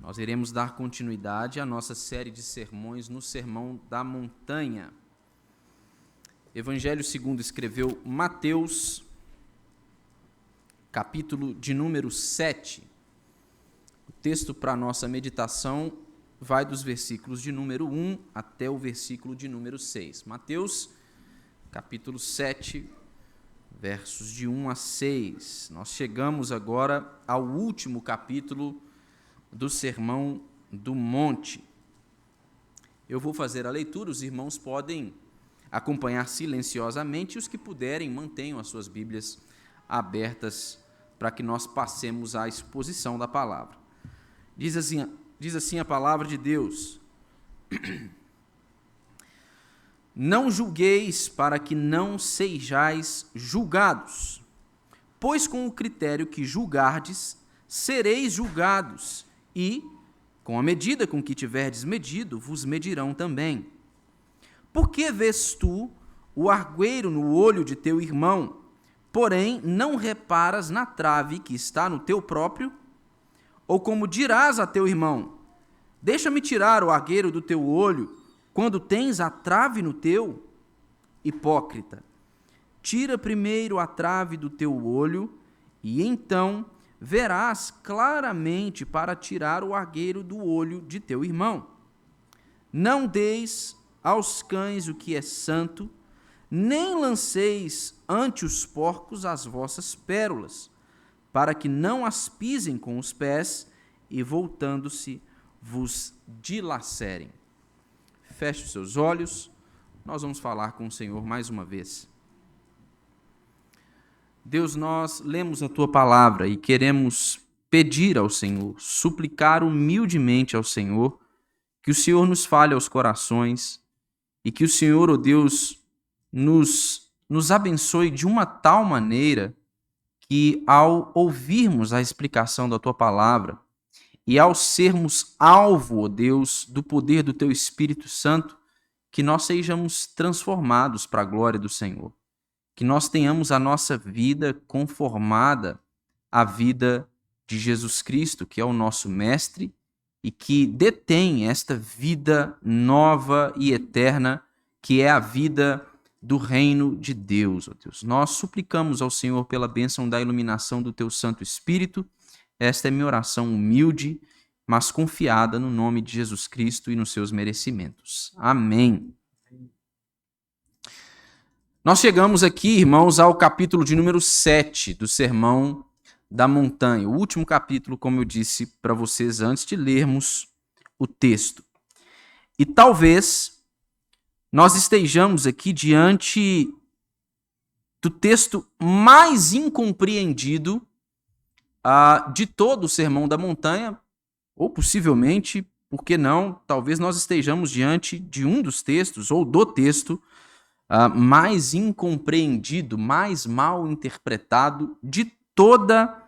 Nós iremos dar continuidade à nossa série de sermões no Sermão da Montanha. Evangelho segundo escreveu Mateus, capítulo de número 7. O texto para a nossa meditação vai dos versículos de número 1 até o versículo de número 6. Mateus, capítulo 7, versos de 1 a 6. Nós chegamos agora ao último capítulo do Sermão do Monte. Eu vou fazer a leitura, os irmãos podem acompanhar silenciosamente, e os que puderem, mantenham as suas Bíblias abertas para que nós passemos à exposição da palavra. Diz assim a palavra de Deus: Não julgueis para que não sejais julgados, pois com o critério que julgardes, sereis julgados, e, com a medida com que tiverdes medido, vos medirão também. Por que vês tu o argueiro no olho de teu irmão, porém não reparas na trave que está no teu próprio? Ou como dirás a teu irmão: deixa-me tirar o argueiro do teu olho, quando tens a trave no teu? Hipócrita, tira primeiro a trave do teu olho, e então verás claramente para tirar o argueiro do olho de teu irmão. Não deis aos cães o que é santo, nem lanceis ante os porcos as vossas pérolas, para que não as pisem com os pés e, voltando-se, vos dilacerem. Feche os seus olhos, nós vamos falar com o Senhor mais uma vez. Deus, nós lemos a Tua palavra e queremos pedir ao Senhor, suplicar humildemente ao Senhor, que o Senhor nos fale aos corações e que o Senhor, ó Deus, nos abençoe de uma tal maneira que, ao ouvirmos a explicação da Tua palavra e ao sermos alvo, ó Deus, do poder do Teu Espírito Santo, que nós sejamos transformados para a glória do Senhor. Que nós tenhamos a nossa vida conformada à vida de Jesus Cristo, que é o nosso Mestre, e que detém esta vida nova e eterna, que é a vida do reino de Deus, ó Deus. Nós suplicamos ao Senhor pela bênção da iluminação do Teu Santo Espírito. Esta é minha oração humilde, mas confiada no nome de Jesus Cristo e nos seus merecimentos. Amém. Nós chegamos aqui, irmãos, ao capítulo de número 7 do Sermão da Montanha, o último capítulo, como eu disse para vocês antes de lermos o texto. E talvez nós estejamos aqui diante do texto mais incompreendido de todo o Sermão da Montanha, ou possivelmente, por que não, talvez nós estejamos diante de um dos textos, ou do texto, mais incompreendido, mais mal interpretado de toda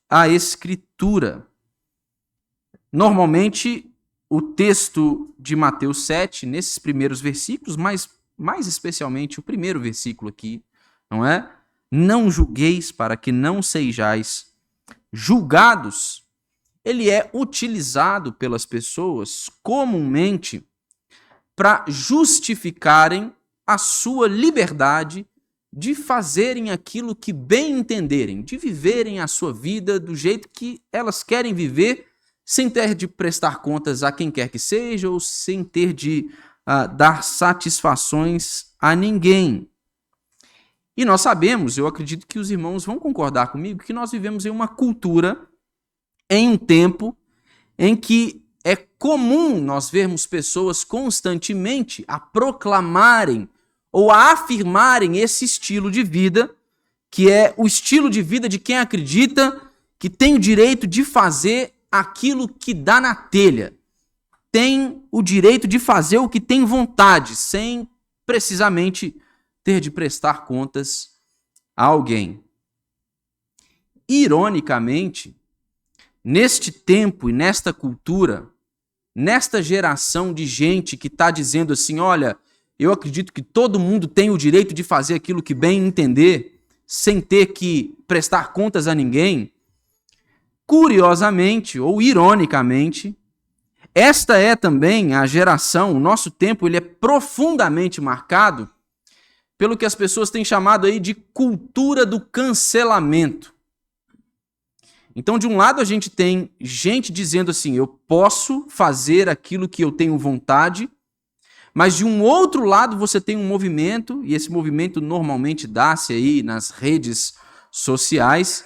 a Escritura. Normalmente, o texto de Mateus 7, nesses primeiros versículos, mas mais especialmente o primeiro versículo aqui, não é? Não julgueis para que não sejais julgados. Ele é utilizado pelas pessoas comumente para justificarem a sua liberdade de fazerem aquilo que bem entenderem, de viverem a sua vida do jeito que elas querem viver, sem ter de prestar contas a quem quer que seja, ou sem ter de dar satisfações a ninguém. E nós sabemos, eu acredito que os irmãos vão concordar comigo, que nós vivemos em uma cultura, em um tempo, em que é comum nós vermos pessoas constantemente a proclamarem ou a afirmarem esse estilo de vida, que é o estilo de vida de quem acredita que tem o direito de fazer aquilo que dá na telha. Tem o direito de fazer o que tem vontade, sem precisamente ter de prestar contas a alguém. Ironicamente, neste tempo e nesta cultura, nesta geração de gente que está dizendo assim, olha, eu acredito que todo mundo tem o direito de fazer aquilo que bem entender, sem ter que prestar contas a ninguém, curiosamente ou ironicamente, Esta é também a geração, o nosso tempo, ele é profundamente marcado pelo que as pessoas têm chamado aí de cultura do cancelamento. Então, de um lado, a gente tem gente dizendo assim, eu posso fazer aquilo que eu tenho vontade, mas de um outro lado você tem um movimento, e esse movimento normalmente dá-se aí nas redes sociais,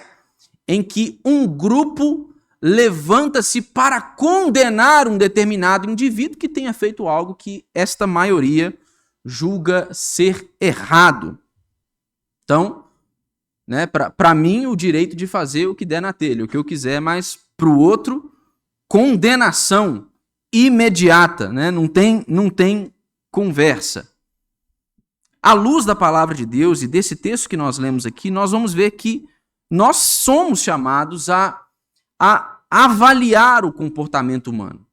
em que um grupo levanta-se para condenar um determinado indivíduo que tenha feito algo que esta maioria julga ser errado. Então, né, para mim, o direito de fazer o que der na telha, o que eu quiser, mas para o outro, condenação imediata, né? Não tem conversa. À luz da palavra de Deus e desse texto que nós lemos aqui, nós vamos ver que nós somos chamados a avaliar o comportamento humano.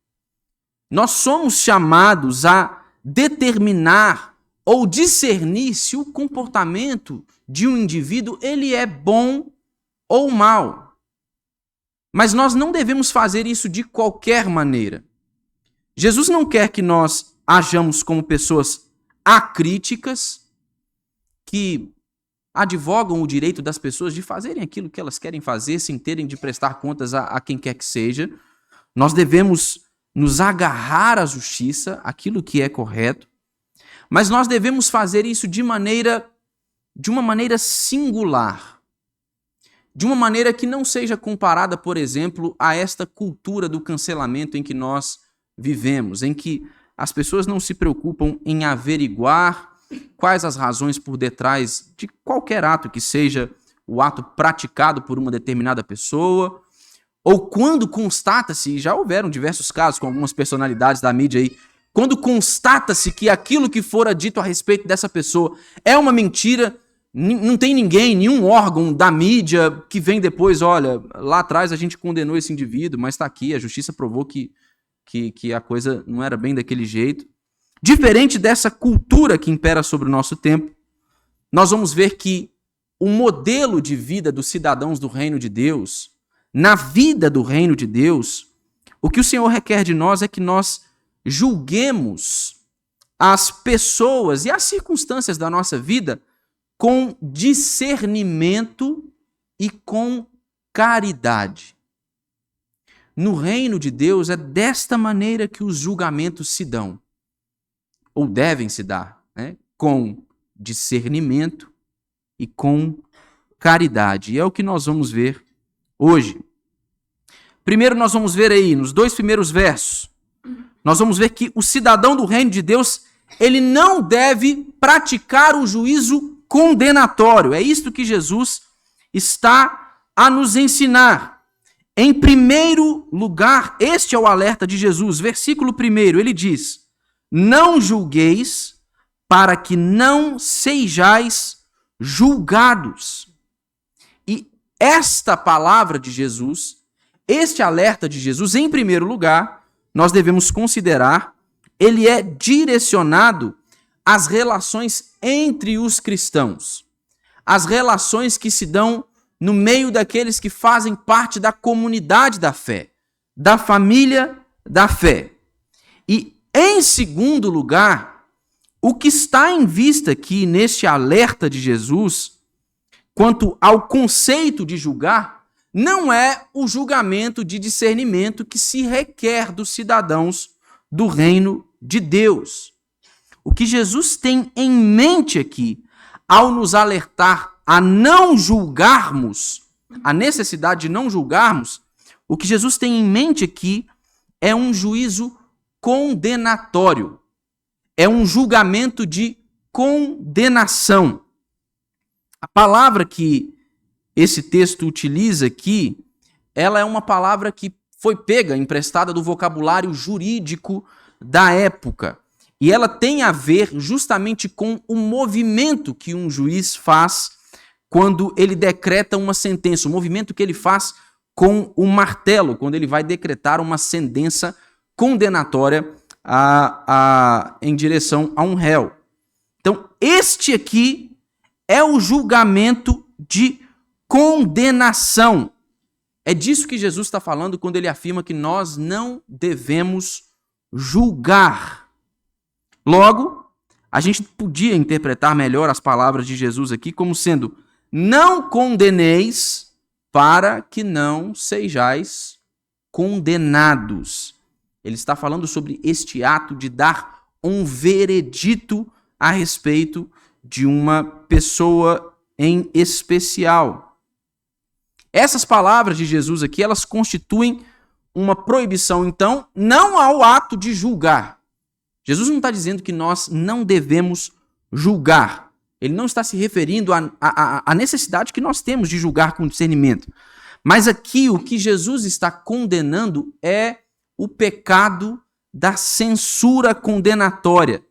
Nós somos chamados a determinar ou discernir se o comportamento de um indivíduo ele é bom ou mal. Mas nós não devemos fazer isso de qualquer maneira. Jesus não quer que nós hajamos como pessoas acríticas, que advogam o direito das pessoas de fazerem aquilo que elas querem fazer sem terem de prestar contas a quem quer que seja. Nós devemos nos agarrar à justiça, aquilo que é correto, mas nós devemos fazer isso de uma maneira singular, de uma maneira que não seja comparada, por exemplo, a esta cultura do cancelamento em que nós vivemos, em que as pessoas não se preocupam em averiguar quais as razões por detrás de qualquer ato que seja o ato praticado por uma determinada pessoa, ou quando constata-se, já houveram diversos casos com algumas personalidades da mídia aí, quando constata-se que aquilo que fora dito a respeito dessa pessoa é uma mentira, não tem ninguém, nenhum órgão da mídia que vem depois, olha, lá atrás a gente condenou esse indivíduo, mas está aqui, a justiça provou que a coisa não era bem daquele jeito. Diferente dessa cultura que impera sobre o nosso tempo, nós vamos ver que o modelo de vida dos cidadãos do reino de Deus, na vida do reino de Deus, o que o Senhor requer de nós é que nós julguemos as pessoas e as circunstâncias da nossa vida com discernimento e com caridade. No reino de Deus é desta maneira que os julgamentos se dão, ou devem se dar, né? Com discernimento e com caridade. E é o que nós vamos ver hoje. Primeiro nós vamos ver aí, nos 2 primeiros versos, nós vamos ver que o cidadão do reino de Deus, ele não deve praticar o juízo condenatório. É isto que Jesus está a nos ensinar. Em primeiro lugar, este é o alerta de Jesus. Versículo 1, ele diz: não julgueis para que não sejais julgados. E esta palavra de Jesus, este alerta de Jesus, em primeiro lugar, nós devemos considerar, ele é direcionado às relações entre os cristãos, as relações que se dão no meio daqueles que fazem parte da comunidade da fé, da família da fé. E, em segundo lugar, o que está em vista aqui neste alerta de Jesus, quanto ao conceito de julgar, não é o julgamento de discernimento que se requer dos cidadãos do reino de Deus. O que Jesus tem em mente aqui, ao nos alertar a não julgarmos, a necessidade de não julgarmos, o que Jesus tem em mente aqui é um juízo condenatório. É um julgamento de condenação. A palavra que esse texto utiliza aqui, ela é uma palavra que foi pega, emprestada do vocabulário jurídico da época. E ela tem a ver justamente com o movimento que um juiz faz quando ele decreta uma sentença, o movimento que ele faz com o martelo, quando ele vai decretar uma sentença condenatória em direção a um réu. Então, este aqui é o julgamento de condenação. É disso que Jesus está falando quando ele afirma que nós não devemos julgar. Logo, a gente podia interpretar melhor as palavras de Jesus aqui como sendo: não condeneis para que não sejais condenados. Ele está falando sobre este ato de dar um veredito a respeito de uma pessoa em especial. Essas palavras de Jesus aqui, elas constituem uma proibição, então, não ao ato de julgar. Jesus não está dizendo que nós não devemos julgar. Ele não está se referindo à necessidade que nós temos de julgar com discernimento. Mas aqui o que Jesus está condenando é o pecado da censura condenatória,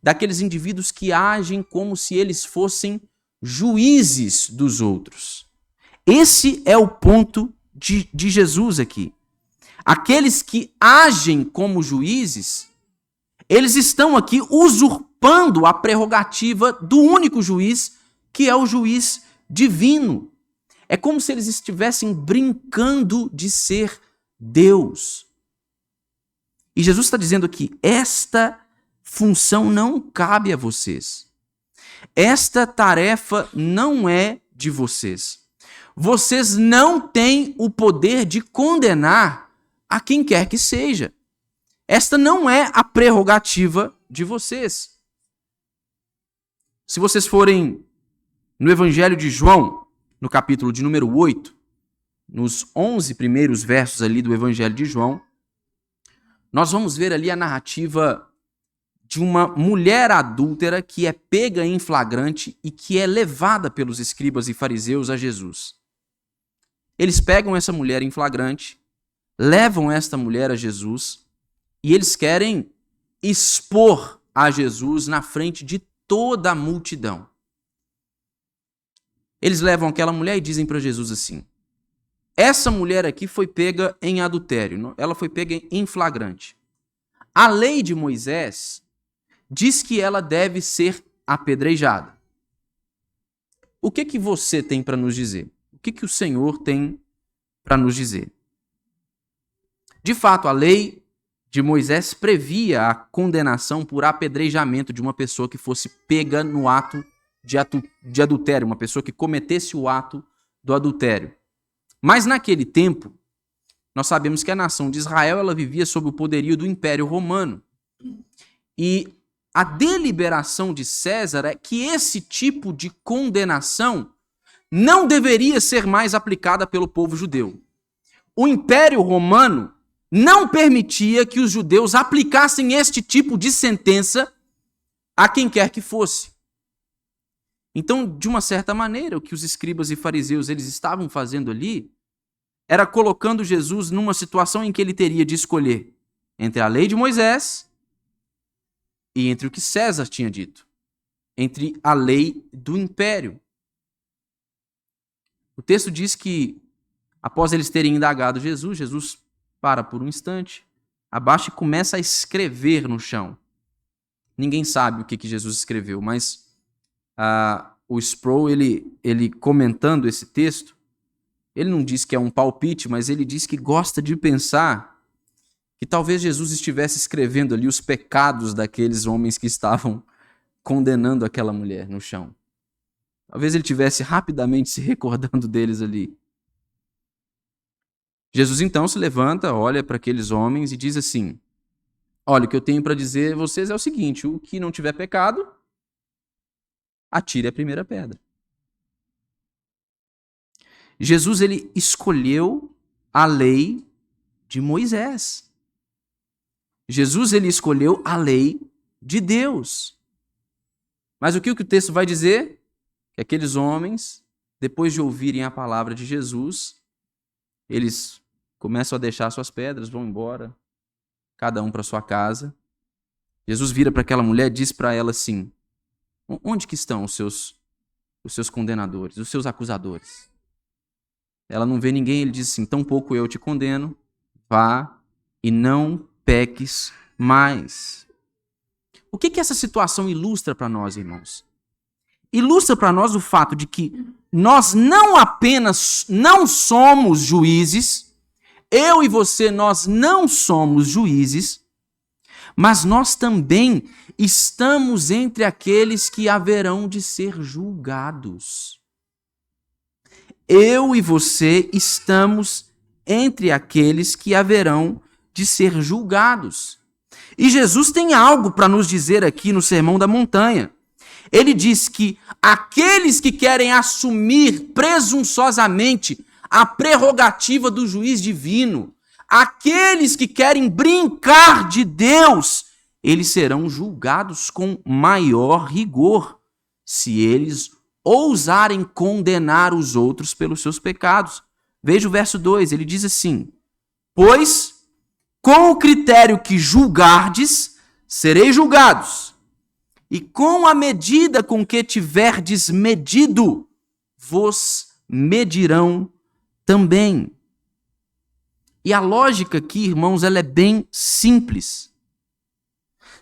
daqueles indivíduos que agem como se eles fossem juízes dos outros. Esse é o ponto de Jesus aqui. Aqueles que agem como juízes, eles estão aqui usurpando a prerrogativa do único juiz, que é o juiz divino. É como se eles estivessem brincando de ser Deus. E Jesus está dizendo aqui: esta função não cabe a vocês. Esta tarefa não é de vocês. Vocês não têm o poder de condenar a quem quer que seja. Esta não é a prerrogativa de vocês. Se vocês forem no Evangelho de João, no capítulo de número 8, nos 11 primeiros versos ali do Evangelho de João, nós vamos ver ali a narrativa de uma mulher adúltera que é pega em flagrante e que é levada pelos escribas e fariseus a Jesus. Eles pegam essa mulher em flagrante, levam esta mulher a Jesus e eles querem expor a Jesus na frente de toda a multidão. Eles levam aquela mulher e dizem para Jesus assim: essa mulher aqui foi pega em adultério, ela foi pega em flagrante. A lei de Moisés diz que ela deve ser apedrejada. O que você tem para nos dizer? O que o Senhor tem para nos dizer? De fato, a lei de Moisés previa a condenação por apedrejamento de uma pessoa que fosse pega no ato de adultério, uma pessoa que cometesse o ato do adultério. Mas naquele tempo, nós sabemos que a nação de Israel ela vivia sob o poderio do Império Romano. E a deliberação de César é que esse tipo de condenação não deveria ser mais aplicada pelo povo judeu. O Império Romano não permitia que os judeus aplicassem este tipo de sentença a quem quer que fosse. Então, de uma certa maneira, o que os escribas e fariseus eles estavam fazendo ali era colocando Jesus numa situação em que ele teria de escolher entre a lei de Moisés e entre o que César tinha dito, entre a lei do império. O texto diz que, após eles terem indagado Jesus, Jesus para por um instante, abaixa e começa a escrever no chão. Ninguém sabe o que Jesus escreveu, mas o Sproul, ele comentando esse texto, ele não diz que é um palpite, mas ele diz que gosta de pensar que talvez Jesus estivesse escrevendo ali os pecados daqueles homens que estavam condenando aquela mulher no chão. Talvez ele estivesse rapidamente se recordando deles ali. Jesus então se levanta, olha para aqueles homens e diz assim: olha, o que eu tenho para dizer a vocês é o seguinte: o que não tiver pecado, atire a primeira pedra. Jesus ele escolheu a lei de Moisés. Jesus ele escolheu a lei de Deus. Mas o que o texto vai dizer? Que aqueles homens, depois de ouvirem a palavra de Jesus, eles começam a deixar suas pedras, vão embora, cada um para sua casa. Jesus vira para aquela mulher e diz para ela assim: onde que estão os seus condenadores, os seus acusadores? Ela não vê ninguém, ele diz assim: tampouco eu te condeno, vá e não peques mais. O que essa situação ilustra para nós, irmãos? ilustra para nós o fato de que nós não apenas não somos juízes, eu e você, nós não somos juízes, mas nós também estamos entre aqueles que haverão de ser julgados. Eu e você estamos entre aqueles que haverão de ser julgados. E Jesus tem algo para nos dizer aqui no Sermão da Montanha. Ele diz que aqueles que querem assumir presunçosamente a prerrogativa do juiz divino, aqueles que querem brincar de Deus, eles serão julgados com maior rigor, se eles ousarem condenar os outros pelos seus pecados. Veja o verso 2, ele diz assim: pois com o critério que julgardes, sereis julgados, e com a medida com que tiverdes medido, vos medirão também. E a lógica aqui, irmãos, ela é bem simples.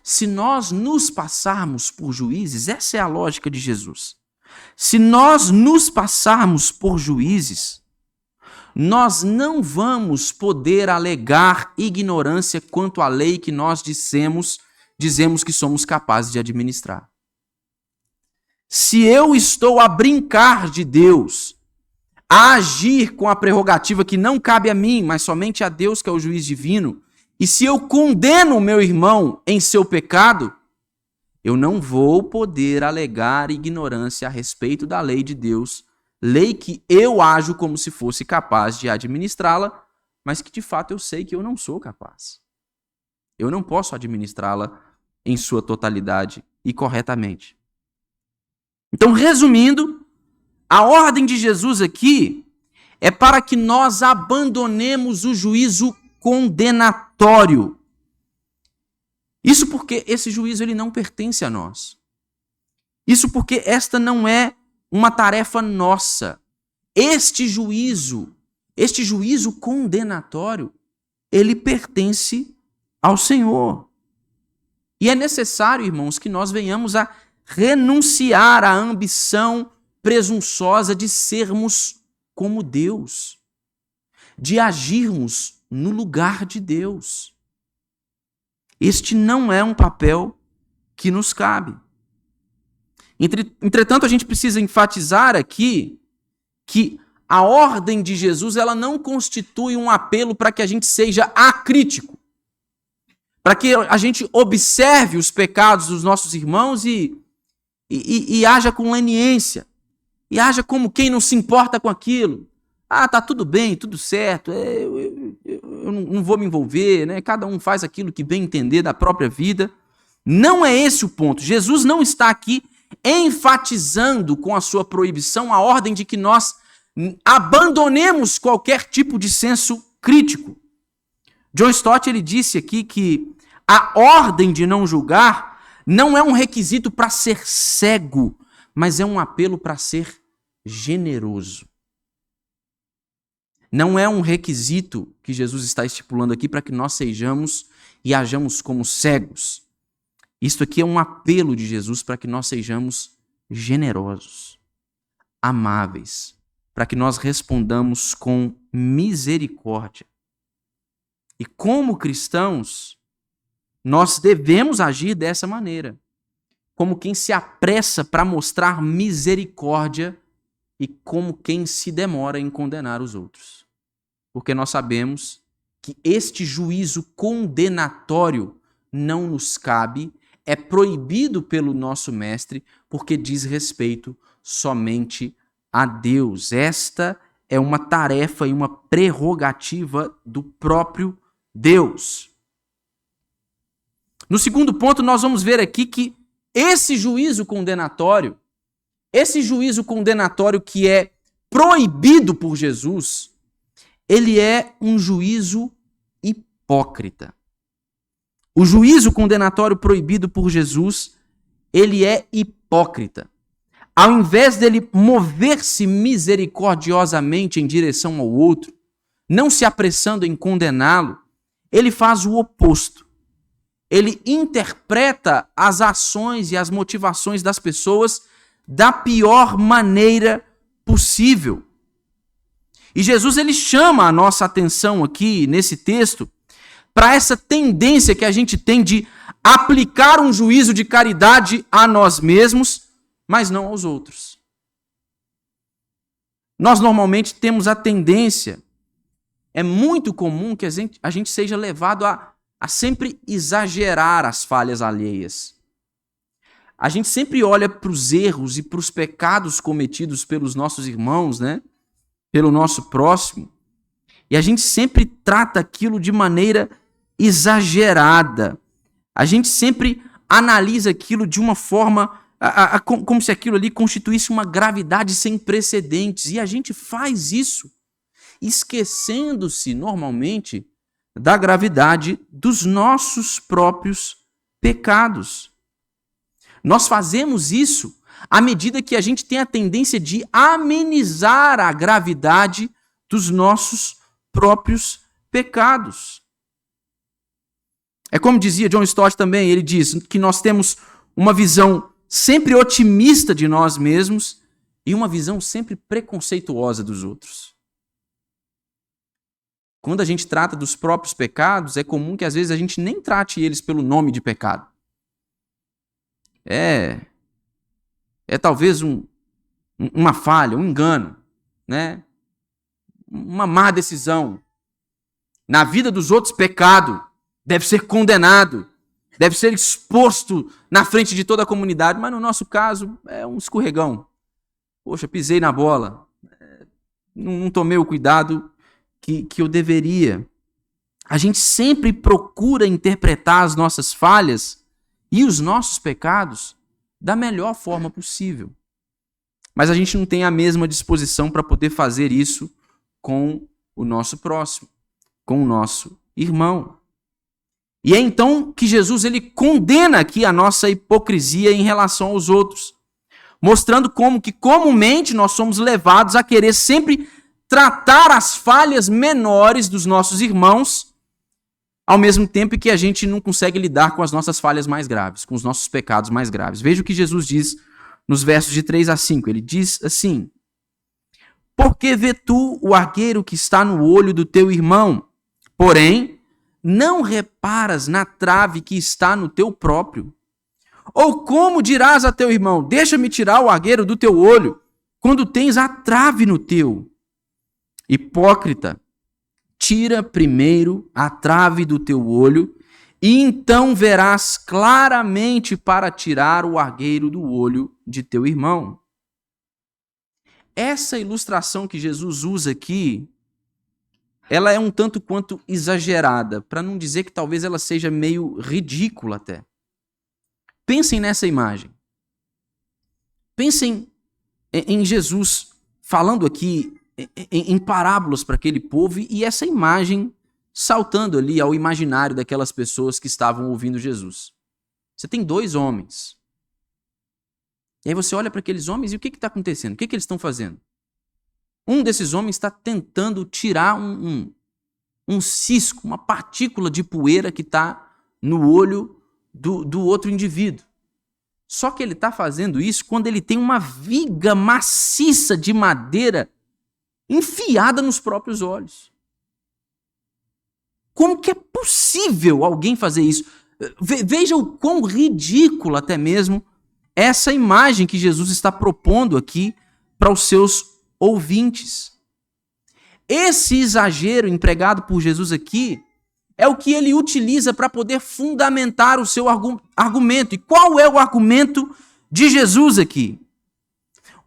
Se nós nos passarmos por juízes, essa é a lógica de Jesus. Se nós nos passarmos por juízes, nós não vamos poder alegar ignorância quanto à lei que nós dizemos que somos capazes de administrar. Se eu estou a brincar de Deus, a agir com a prerrogativa que não cabe a mim, mas somente a Deus, que é o juiz divino, e se eu condeno o meu irmão em seu pecado, eu não vou poder alegar ignorância a respeito da lei de Deus, lei que eu ajo como se fosse capaz de administrá-la, mas que de fato eu sei que eu não sou capaz. Eu não posso administrá-la em sua totalidade e corretamente. Então, resumindo, a ordem de Jesus aqui é para que nós abandonemos o juízo condenatório. Isso porque esse juízo ele não pertence a nós. Isso porque esta não é uma tarefa nossa. Este juízo condenatório, ele pertence ao Senhor. E é necessário, irmãos, que nós venhamos a renunciar à ambição presunçosa de sermos como Deus, de agirmos no lugar de Deus. Este não é um papel que nos cabe. Entretanto, a gente precisa enfatizar aqui que a ordem de Jesus ela não constitui um apelo para que a gente seja acrítico, para que a gente observe os pecados dos nossos irmãos e haja com leniência, e haja como quem não se importa com aquilo. Ah, tá tudo bem, tudo certo, eu não vou me envolver, né? Cada um faz aquilo que bem entender da própria vida. Não é esse o ponto. Jesus não está aqui enfatizando com a sua proibição a ordem de que nós abandonemos qualquer tipo de senso crítico. John Stott ele disse aqui que a ordem de não julgar não é um requisito para ser cego, mas é um apelo para ser generoso. Não é um requisito que Jesus está estipulando aqui para que nós sejamos e hajamos como cegos. Isto aqui é um apelo de Jesus para que nós sejamos generosos, amáveis, para que nós respondamos com misericórdia. E como cristãos, nós devemos agir dessa maneira, como quem se apressa para mostrar misericórdia e como quem se demora em condenar os outros. Porque nós sabemos que este juízo condenatório não nos cabe, é proibido pelo nosso mestre, porque diz respeito somente a Deus. Esta é uma tarefa e uma prerrogativa do próprio Deus. No segundo ponto, nós vamos ver aqui que esse juízo condenatório que é proibido por Jesus, ele é um juízo hipócrita. O juízo condenatório proibido por Jesus, ele é hipócrita. Ao invés dele mover-se misericordiosamente em direção ao outro, não se apressando em condená-lo, ele faz o oposto. Ele interpreta as ações e as motivações das pessoas da pior maneira possível. E Jesus ele chama a nossa atenção aqui nesse texto para essa tendência que a gente tem de aplicar um juízo de caridade a nós mesmos, mas não aos outros. Nós normalmente temos a tendência, é muito comum que a gente seja levado a sempre exagerar as falhas alheias. A gente sempre olha para os erros e para os pecados cometidos pelos nossos irmãos, né? Pelo nosso próximo, e a gente sempre trata aquilo de maneira exagerada. A gente sempre analisa aquilo de uma forma como se aquilo ali constituísse uma gravidade sem precedentes, e a gente faz isso esquecendo-se normalmente da gravidade dos nossos próprios pecados. Nós fazemos isso à medida que a gente tem a tendência de amenizar a gravidade dos nossos próprios pecados. É como dizia John Stott também, ele diz que nós temos uma visão sempre otimista de nós mesmos e uma visão sempre preconceituosa dos outros. Quando a gente trata dos próprios pecados, é comum que às vezes a gente nem trate eles pelo nome de pecado. É talvez uma falha, um engano, né? Uma má decisão. Na vida dos outros, pecado. Deve ser condenado. Deve ser exposto na frente de toda a comunidade. Mas no nosso caso, é um escorregão. Poxa, pisei na bola. Não tomei o cuidado que eu deveria. A gente sempre procura interpretar as nossas falhas e os nossos pecados da melhor forma possível. Mas a gente não tem a mesma disposição para poder fazer isso com o nosso próximo, com o nosso irmão. E é então que Jesus ele condena aqui a nossa hipocrisia em relação aos outros, mostrando como que comumente nós somos levados a querer sempre tratar as falhas menores dos nossos irmãos, ao mesmo tempo que a gente não consegue lidar com as nossas falhas mais graves, com os nossos pecados mais graves. Veja o que Jesus diz nos versos de 3 a 5. Ele diz assim: por que vê tu o argueiro que está no olho do teu irmão, porém não reparas na trave que está no teu próprio? Ou como dirás a teu irmão: deixa-me tirar o argueiro do teu olho, quando tens a trave no teu? Hipócrita, tira primeiro a trave do teu olho, e então verás claramente para tirar o argueiro do olho de teu irmão. Essa ilustração que Jesus usa aqui, ela é um tanto quanto exagerada, para não dizer que talvez ela seja meio ridícula até. Pensem nessa imagem. Pensem em Jesus falando aqui em parábolas para aquele povo e essa imagem saltando ali ao imaginário daquelas pessoas que estavam ouvindo Jesus. Você tem dois homens. E aí você olha para aqueles homens e o que está acontecendo? O que eles estão fazendo? Um desses homens está tentando tirar um cisco, uma partícula de poeira que está no olho do outro indivíduo. Só que ele está fazendo isso quando ele tem uma viga maciça de madeira enfiada nos próprios olhos. Como que é possível alguém fazer isso? Veja o quão ridícula até mesmo essa imagem que Jesus está propondo aqui para os seus ouvintes. Esse exagero empregado por Jesus aqui é o que ele utiliza para poder fundamentar o seu argumento. E qual é o argumento de Jesus aqui?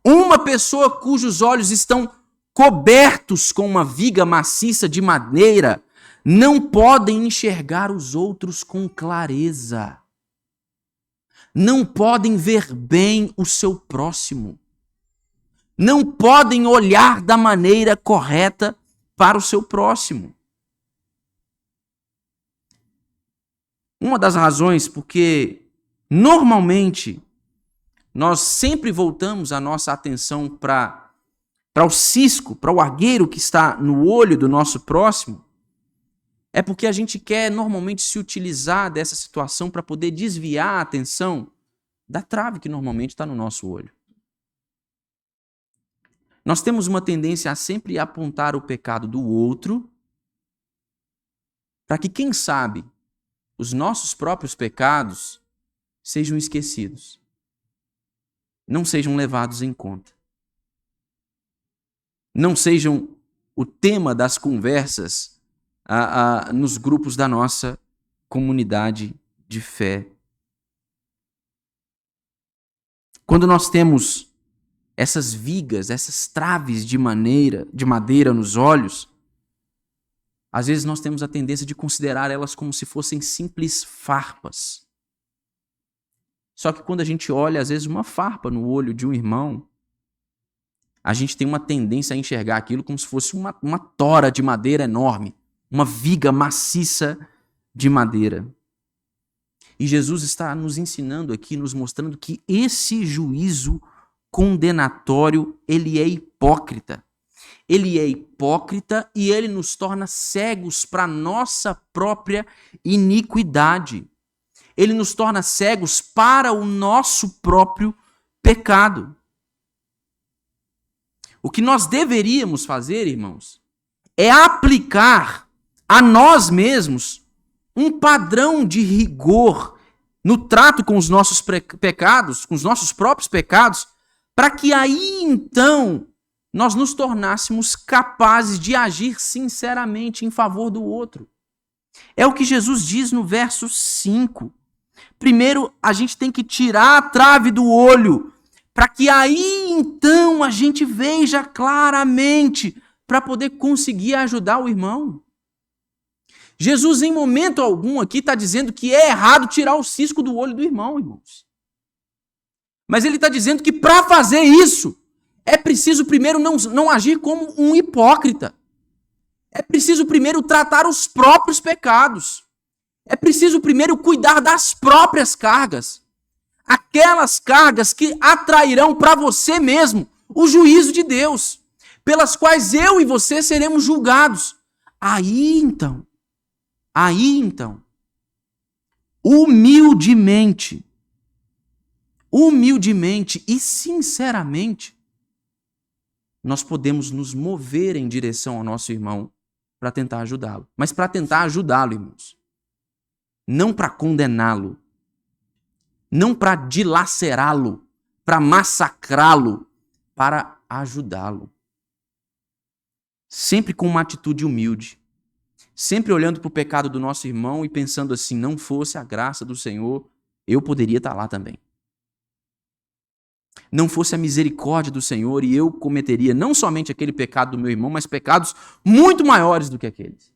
Uma pessoa cujos olhos estão cobertos com uma viga maciça de madeira não podem enxergar os outros com clareza. Não podem ver bem o seu próximo. Não podem olhar da maneira correta para o seu próximo. Uma das razões porque normalmente nós sempre voltamos a nossa atenção para o cisco, para o argueiro que está no olho do nosso próximo, é porque a gente quer normalmente se utilizar dessa situação para poder desviar a atenção da trave que normalmente está no nosso olho. Nós temos uma tendência a sempre apontar o pecado do outro, para que, quem sabe, os nossos próprios pecados sejam esquecidos, não sejam levados em conta, não sejam o tema das conversas nos grupos da nossa comunidade de fé. Quando nós temos essas vigas, essas traves de madeira nos olhos, às vezes nós temos a tendência de considerar elas como se fossem simples farpas. Só que quando a gente olha, às vezes, uma farpa no olho de um irmão, a gente tem uma tendência a enxergar aquilo como se fosse uma tora de madeira enorme, uma viga maciça de madeira. E Jesus está nos ensinando aqui, nos mostrando que esse juízo condenatório, ele é hipócrita. Ele é hipócrita e ele nos torna cegos para a nossa própria iniquidade. Ele nos torna cegos para o nosso próprio pecado. O que nós deveríamos fazer, irmãos, é aplicar a nós mesmos um padrão de rigor no trato com os nossos pecados, com os nossos próprios pecados, para que aí então nós nos tornássemos capazes de agir sinceramente em favor do outro. É o que Jesus diz no verso 5. Primeiro, a gente tem que tirar a trave do olho, para que aí então a gente veja claramente, para poder conseguir ajudar o irmão. Jesus, em momento algum aqui, está dizendo que é errado tirar o cisco do olho do irmão, irmãos. Mas ele está dizendo que para fazer isso, é preciso primeiro não agir como um hipócrita. É preciso primeiro tratar os próprios pecados. É preciso primeiro cuidar das próprias cargas. Aquelas cargas que atrairão para você mesmo o juízo de Deus, pelas quais eu e você seremos julgados. Aí então, humildemente e sinceramente, nós podemos nos mover em direção ao nosso irmão para tentar ajudá-lo. Mas para tentar ajudá-lo, irmãos. Não para condená-lo. Não para dilacerá-lo, para massacrá-lo, para ajudá-lo. Sempre com uma atitude humilde. Sempre olhando para o pecado do nosso irmão e pensando assim, não fosse a graça do Senhor, eu poderia estar lá também. Não fosse a misericórdia do Senhor e eu cometeria não somente aquele pecado do meu irmão, mas pecados muito maiores do que aqueles.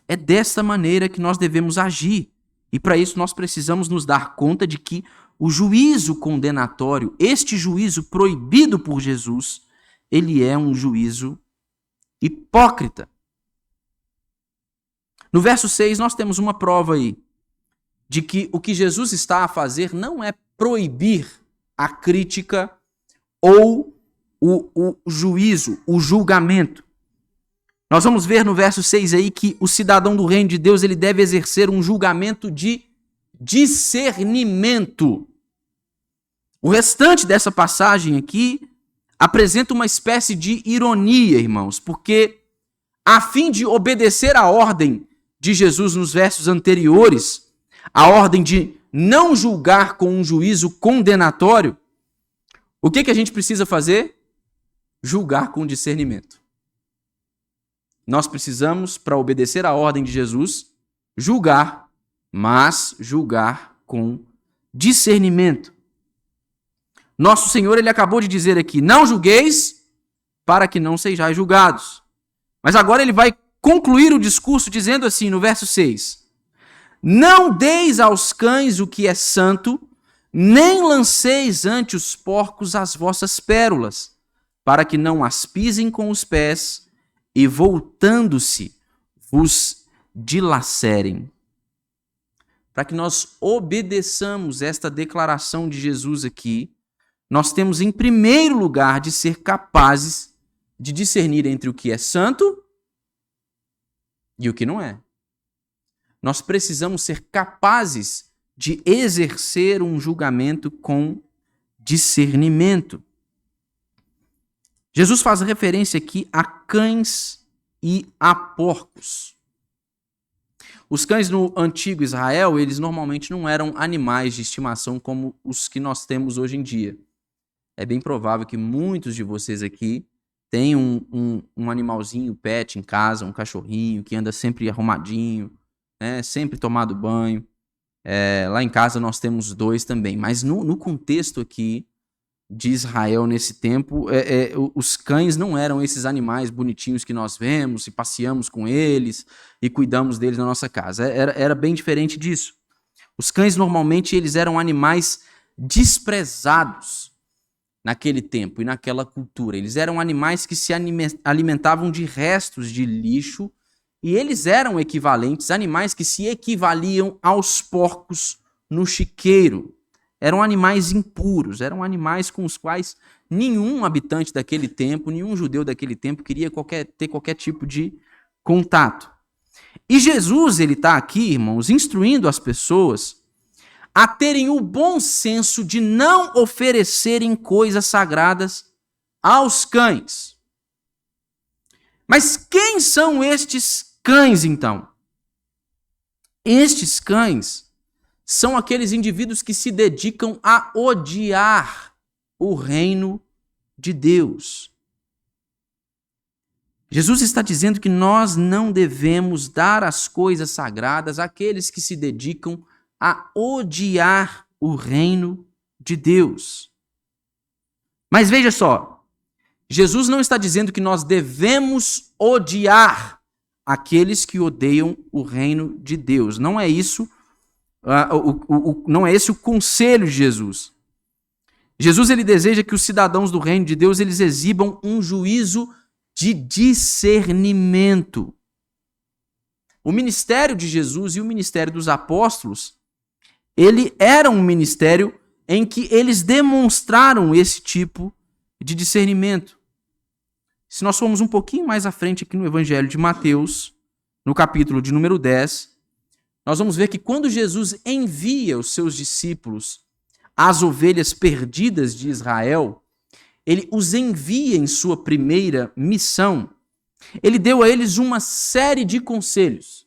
É desta maneira que nós devemos agir. E para isso nós precisamos nos dar conta de que o juízo condenatório, este juízo proibido por Jesus, ele é um juízo hipócrita. No verso 6 nós temos uma prova aí de que o que Jesus está a fazer não é proibir a crítica ou o juízo, o julgamento. Nós vamos ver no verso 6 aí que o cidadão do reino de Deus ele deve exercer um julgamento de discernimento. O restante dessa passagem aqui apresenta uma espécie de ironia, irmãos, porque a fim de obedecer à ordem de Jesus nos versos anteriores, a ordem de não julgar com um juízo condenatório, o que a gente precisa fazer? Julgar com discernimento. Nós precisamos, para obedecer à ordem de Jesus, julgar, mas julgar com discernimento. Nosso Senhor, ele acabou de dizer aqui, não julgueis para que não sejais julgados. Mas agora ele vai concluir o discurso dizendo assim, no verso 6, não deis aos cães o que é santo, nem lanceis ante os porcos as vossas pérolas, para que não as pisem com os pés e voltando-se vos dilacerem. Para que nós obedeçamos esta declaração de Jesus aqui, nós temos em primeiro lugar de ser capazes de discernir entre o que é santo e o que não é. Nós precisamos ser capazes de exercer um julgamento com discernimento. Jesus faz referência aqui a cães e a porcos. Os cães no antigo Israel, eles normalmente não eram animais de estimação como os que nós temos hoje em dia. É bem provável que muitos de vocês aqui tenham um animalzinho pet em casa, um cachorrinho que anda sempre arrumadinho, né, sempre tomado banho. Lá em casa nós temos 2 também, mas no contexto aqui de Israel nesse tempo, os cães não eram esses animais bonitinhos que nós vemos e passeamos com eles e cuidamos deles na nossa casa. Era bem diferente disso. Os cães normalmente eles eram animais desprezados naquele tempo e naquela cultura. Eles eram animais que se alimentavam de restos de lixo e eles eram equivalentes, animais que se equivaliam aos porcos no chiqueiro. Eram animais impuros, eram animais com os quais nenhum habitante daquele tempo, nenhum judeu daquele tempo queria ter qualquer tipo de contato. E Jesus, ele está aqui, irmãos, instruindo as pessoas a terem o bom senso de não oferecerem coisas sagradas aos cães. Mas quem são estes cães, então? Estes cães são aqueles indivíduos que se dedicam a odiar o reino de Deus. Jesus está dizendo que nós não devemos dar as coisas sagradas àqueles que se dedicam a odiar o reino de Deus. Mas veja só, Jesus não está dizendo que nós devemos odiar aqueles que odeiam o reino de Deus. Não é isso. Não é esse o conselho de Jesus. Jesus ele deseja que os cidadãos do reino de Deus eles exibam um juízo de discernimento. O ministério de Jesus e o ministério dos apóstolos, ele era um ministério em que eles demonstraram esse tipo de discernimento. Se nós formos um pouquinho mais à frente aqui no Evangelho de Mateus, no capítulo de número 10, nós vamos ver que quando Jesus envia os seus discípulos às ovelhas perdidas de Israel, ele os envia em sua primeira missão. Ele deu a eles uma série de conselhos.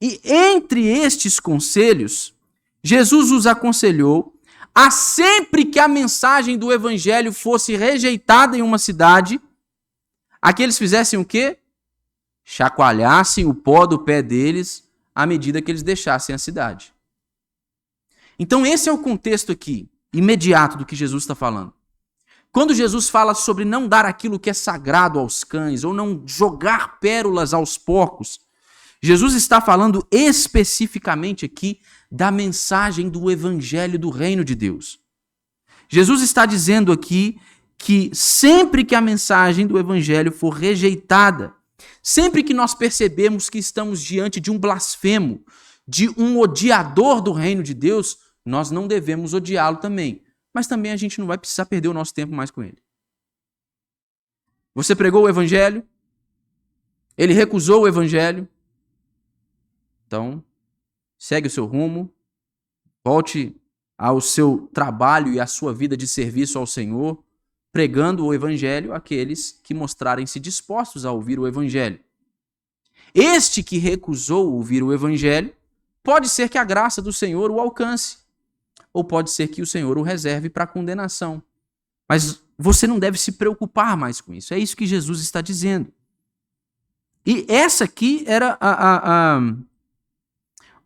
E entre estes conselhos, Jesus os aconselhou a sempre que a mensagem do evangelho fosse rejeitada em uma cidade, a que eles fizessem o quê? Chacoalhassem o pó do pé deles à medida que eles deixassem a cidade. Então esse é o contexto aqui, imediato do que Jesus está falando. Quando Jesus fala sobre não dar aquilo que é sagrado aos cães, ou não jogar pérolas aos porcos, Jesus está falando especificamente aqui da mensagem do evangelho do reino de Deus. Jesus está dizendo aqui que sempre que a mensagem do evangelho for rejeitada, sempre que nós percebemos que estamos diante de um blasfemo, de um odiador do reino de Deus, nós não devemos odiá-lo também. Mas também a gente não vai precisar perder o nosso tempo mais com ele. Você pregou o evangelho, ele recusou o evangelho, então segue o seu rumo, volte ao seu trabalho e à sua vida de serviço ao Senhor, pregando o evangelho àqueles que mostrarem-se dispostos a ouvir o evangelho. Este que recusou ouvir o evangelho, pode ser que a graça do Senhor o alcance, ou pode ser que o Senhor o reserve para condenação. Mas você não deve se preocupar mais com isso. É isso que Jesus está dizendo. E essa aqui era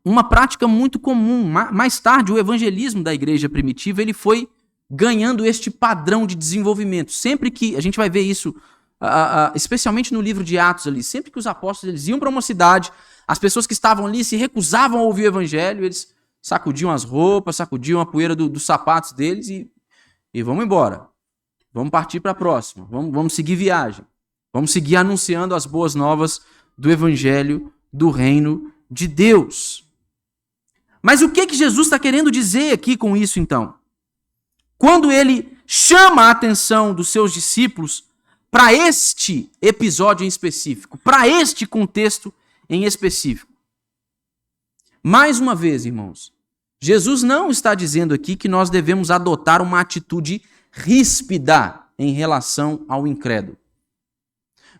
uma prática muito comum. Mais tarde, o evangelismo da igreja primitiva ele foi ganhando este padrão de desenvolvimento. Sempre que, a gente vai ver isso, especialmente no livro de Atos ali, sempre que os apóstolos eles iam para uma cidade, as pessoas que estavam ali se recusavam a ouvir o evangelho, eles sacudiam as roupas, sacudiam a poeira dos sapatos deles e vamos embora. Vamos partir para a próxima. Vamos seguir viagem. Vamos seguir anunciando as boas novas do evangelho do reino de Deus. Mas o que Jesus está querendo dizer aqui com isso, então? Quando ele chama a atenção dos seus discípulos para este episódio em específico, para este contexto em específico. Mais uma vez, irmãos, Jesus não está dizendo aqui que nós devemos adotar uma atitude ríspida em relação ao incrédulo.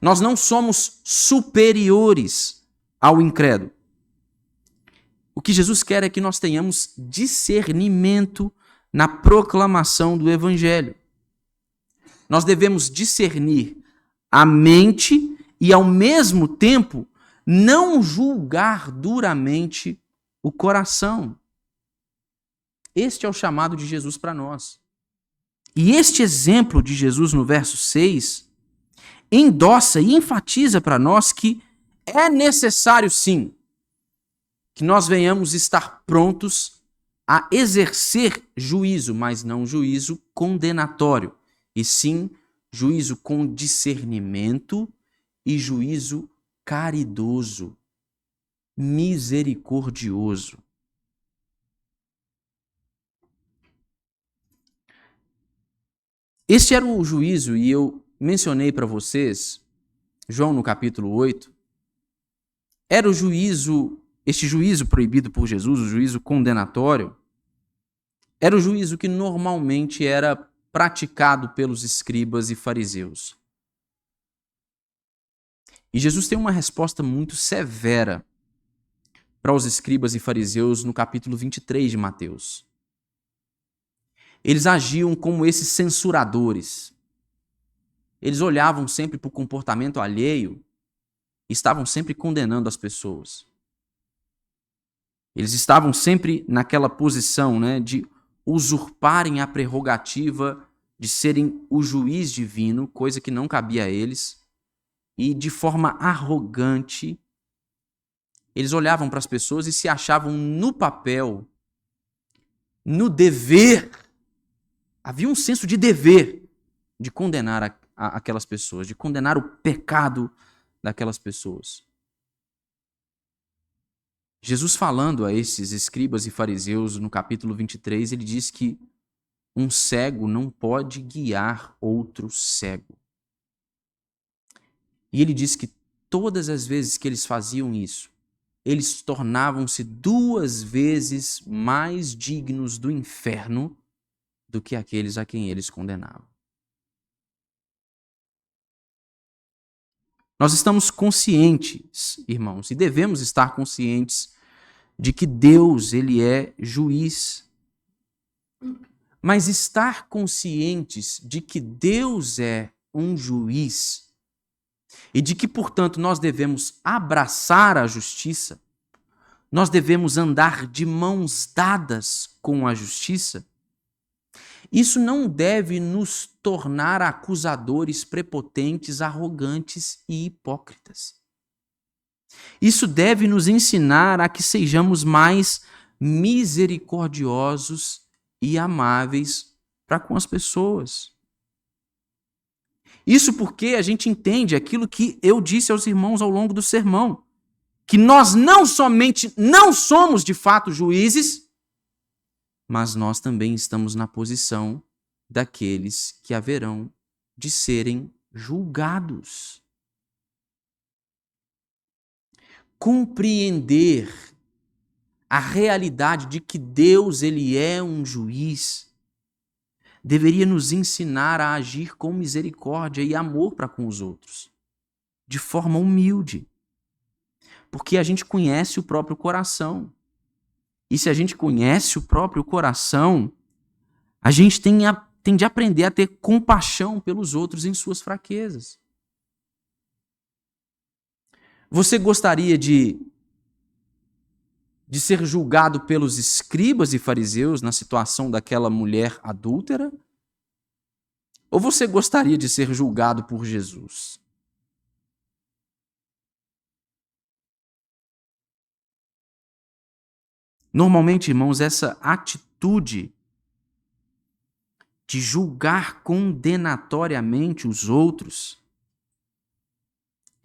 Nós não somos superiores ao incrédulo. O que Jesus quer é que nós tenhamos discernimento na proclamação do Evangelho. Nós devemos discernir a mente e, ao mesmo tempo, não julgar duramente o coração. Este é o chamado de Jesus para nós. E este exemplo de Jesus no verso 6 endossa e enfatiza para nós que é necessário, sim, que nós venhamos estar prontos a exercer juízo, mas não juízo condenatório, e sim juízo com discernimento e juízo caridoso, misericordioso. Este era o juízo, e eu mencionei para vocês, João no capítulo 8, era o juízo, este juízo proibido por Jesus, o juízo condenatório, era o juízo que normalmente era praticado pelos escribas e fariseus. E Jesus tem uma resposta muito severa para os escribas e fariseus no capítulo 23 de Mateus. Eles agiam como esses censuradores. Eles olhavam sempre para o comportamento alheio e estavam sempre condenando as pessoas. Eles estavam sempre naquela posição, de usurparem a prerrogativa de serem o juiz divino, coisa que não cabia a eles, e de forma arrogante, eles olhavam para as pessoas e se achavam no papel, no dever. Havia um senso de dever de condenar aquelas pessoas, de condenar o pecado daquelas pessoas. Jesus, falando a esses escribas e fariseus no capítulo 23, ele diz que um cego não pode guiar outro cego. E ele diz que todas as vezes que eles faziam isso, eles tornavam-se 2 vezes mais dignos do inferno do que aqueles a quem eles condenavam. Nós estamos conscientes, irmãos, e devemos estar conscientes de que Deus, ele é juiz. Mas estar conscientes de que Deus é um juiz e de que, portanto, nós devemos abraçar a justiça, nós devemos andar de mãos dadas com a justiça, isso não deve nos tornar acusadores prepotentes, arrogantes e hipócritas. Isso deve nos ensinar a que sejamos mais misericordiosos e amáveis para com as pessoas. Isso porque a gente entende aquilo que eu disse aos irmãos ao longo do sermão, que nós não somente não somos de fato juízes, mas nós também estamos na posição daqueles que haverão de serem julgados. Compreender a realidade de que Deus, ele é um juiz, deveria nos ensinar a agir com misericórdia e amor para com os outros, de forma humilde, porque a gente conhece o próprio coração. E se a gente conhece o próprio coração, a gente tem de aprender a ter compaixão pelos outros em suas fraquezas. Você gostaria de ser julgado pelos escribas e fariseus na situação daquela mulher adúltera? Ou você gostaria de ser julgado por Jesus? Normalmente, irmãos, essa atitude de julgar condenatoriamente os outros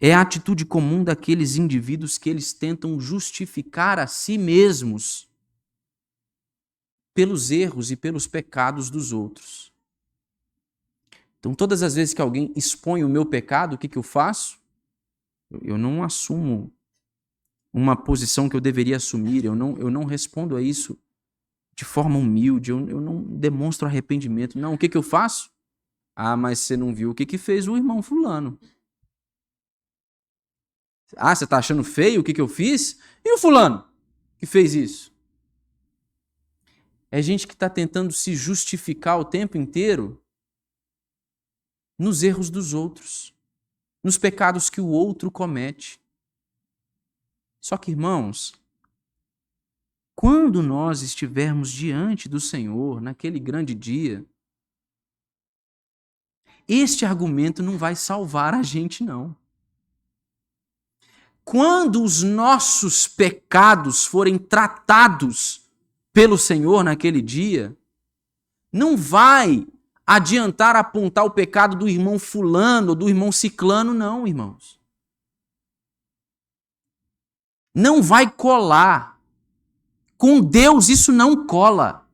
é a atitude comum daqueles indivíduos que eles tentam justificar a si mesmos pelos erros e pelos pecados dos outros. Então, todas as vezes que alguém expõe o meu pecado, o que eu faço? Eu não assumo uma posição que eu deveria assumir, eu não respondo a isso de forma humilde, eu não demonstro arrependimento. Não, o que eu faço? Ah, mas você não viu o que fez o irmão fulano. Ah, você tá achando feio o que eu fiz? E o fulano que fez isso? É gente que está tentando se justificar o tempo inteiro nos erros dos outros, nos pecados que o outro comete. Só que, irmãos, quando nós estivermos diante do Senhor, naquele grande dia, este argumento não vai salvar a gente, não. Quando os nossos pecados forem tratados pelo Senhor naquele dia, não vai adiantar apontar o pecado do irmão fulano ou do irmão ciclano, não, irmãos. Não vai colar. Com Deus isso não cola.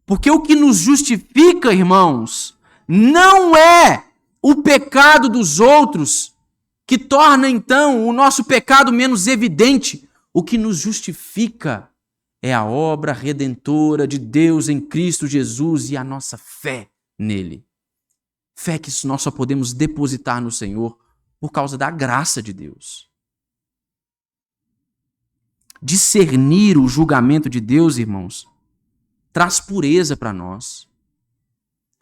Porque o que nos justifica, irmãos, não é o pecado dos outros que torna então o nosso pecado menos evidente. O que nos justifica é a obra redentora de Deus em Cristo Jesus e a nossa fé nele. Fé que nós só podemos depositar no Senhor por causa da graça de Deus. Discernir o julgamento de Deus, irmãos, traz pureza para nós.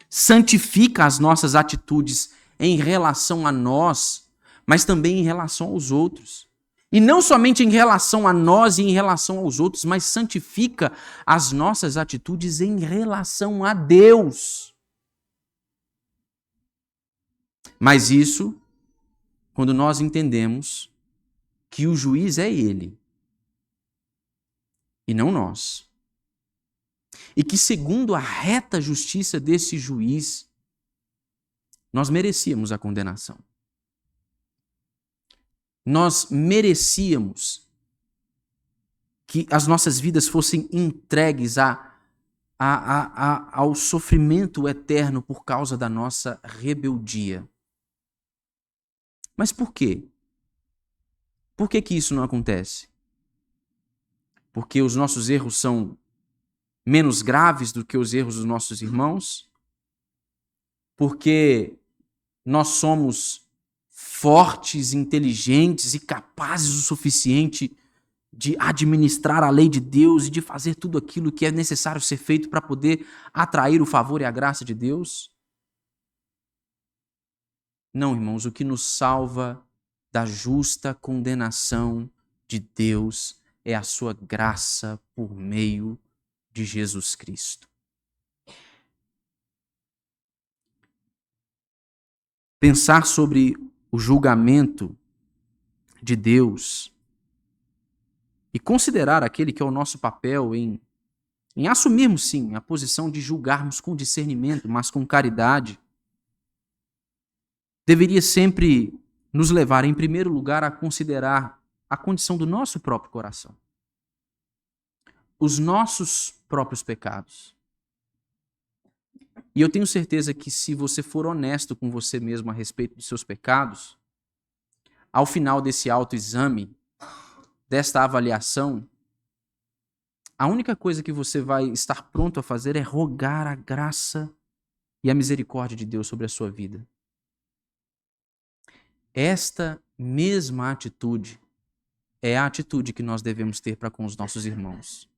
Santifica as nossas atitudes em relação a nós, mas também em relação aos outros. E não somente em relação a nós e em relação aos outros, mas santifica as nossas atitudes em relação a Deus. Mas isso, quando nós entendemos que o juiz é Ele, e não nós. E que, segundo a reta justiça desse juiz, nós merecíamos a condenação. Nós merecíamos que as nossas vidas fossem entregues ao sofrimento eterno por causa da nossa rebeldia. Mas por quê? Por que isso não acontece? Porque os nossos erros são menos graves do que os erros dos nossos irmãos? Porque nós somos fortes, inteligentes e capazes o suficiente de administrar a lei de Deus e de fazer tudo aquilo que é necessário ser feito para poder atrair o favor e a graça de Deus? Não, irmãos, o que nos salva da justa condenação de Deus é a sua graça por meio de Jesus Cristo. Pensar sobre o julgamento de Deus e considerar aquele que é o nosso papel em assumirmos, sim, a posição de julgarmos com discernimento, mas com caridade, deveria sempre nos levar, em primeiro lugar, a considerar a condição do nosso próprio coração. Os nossos próprios pecados. E eu tenho certeza que se você for honesto com você mesmo a respeito dos seus pecados, ao final desse autoexame, desta avaliação, a única coisa que você vai estar pronto a fazer é rogar a graça e a misericórdia de Deus sobre a sua vida. Esta mesma atitude é a atitude que nós devemos ter para com os nossos irmãos.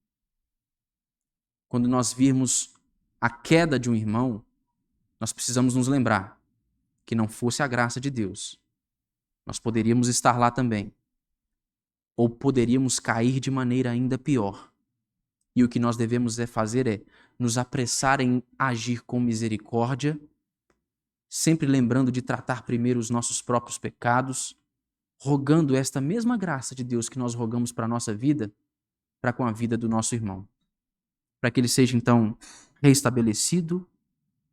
Quando nós virmos a queda de um irmão, nós precisamos nos lembrar que não fosse a graça de Deus, nós poderíamos estar lá também. Ou poderíamos cair de maneira ainda pior. E o que nós devemos fazer é nos apressar em agir com misericórdia, sempre lembrando de tratar primeiro os nossos próprios pecados, rogando esta mesma graça de Deus que nós rogamos para a nossa vida, para com a vida do nosso irmão. Para que ele seja, então, restabelecido,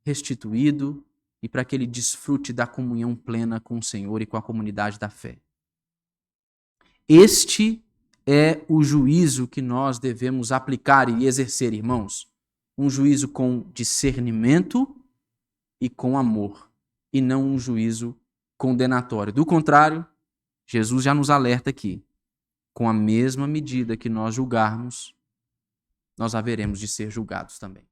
restituído e para que ele desfrute da comunhão plena com o Senhor e com a comunidade da fé. Este é o juízo que nós devemos aplicar e exercer, irmãos. Um juízo com discernimento e com amor, e não um juízo condenatório. Do contrário, Jesus já nos alerta aqui. Com a mesma medida que nós julgarmos, nós haveremos de ser julgados também.